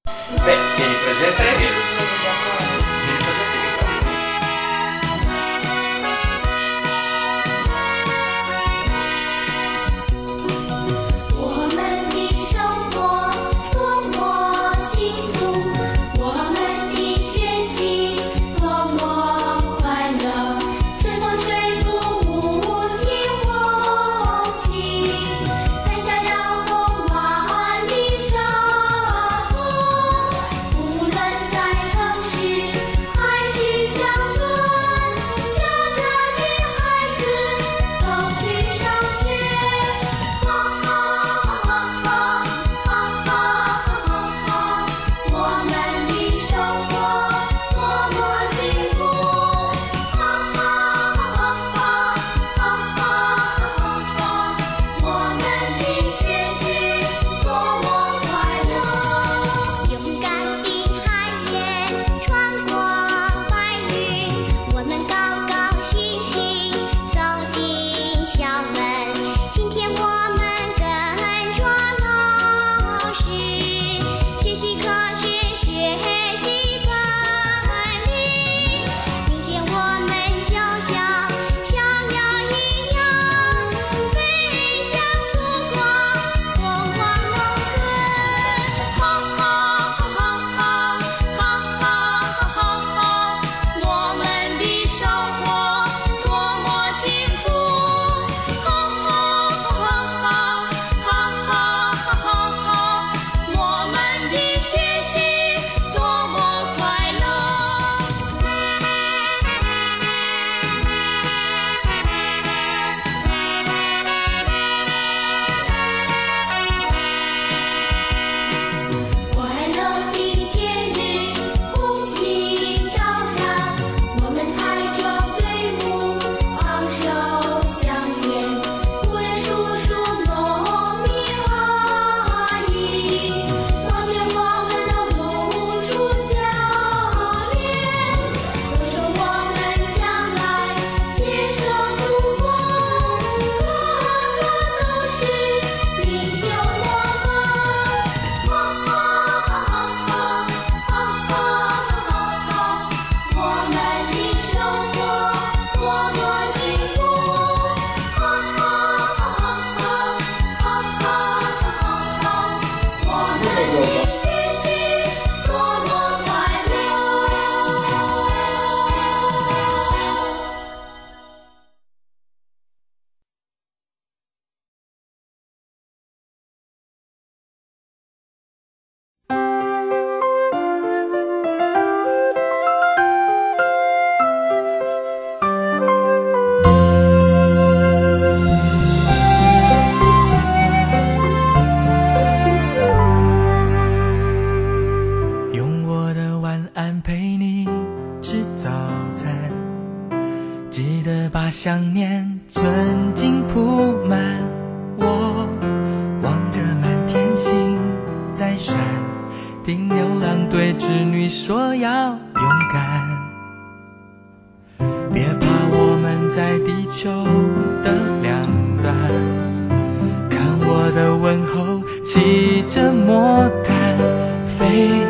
Beh, tieni presente che tieni presente che想念存进铺满，我望着满天星在闪，听牛郎对织女说要勇敢。别怕，我们在地球的两端，看我的问候骑着魔毯飞，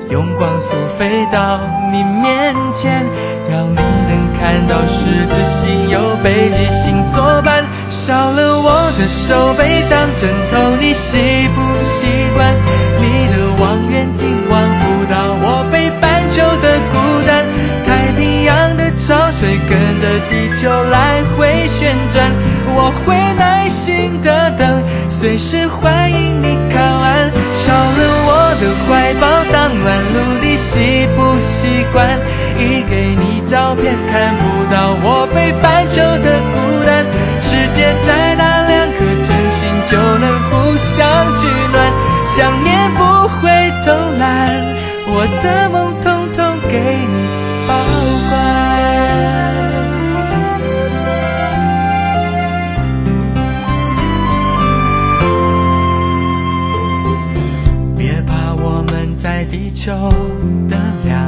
用光速飞到你面前，要你能看到十字星有北极星作伴。少了我的手背当枕头，你习不习惯？你的望远镜望不到我北半球的孤单，太平洋的潮水跟着地球来回旋转，我会耐心的等，随时欢迎你靠岸。少了我的怀抱当暖炉，你习不习惯？一给你照片看不到我北半球的孤单，世界再大两颗真心就能互相取暖，想念不会偷懒，我的梦统统给你保管。别怕，我们在地球的两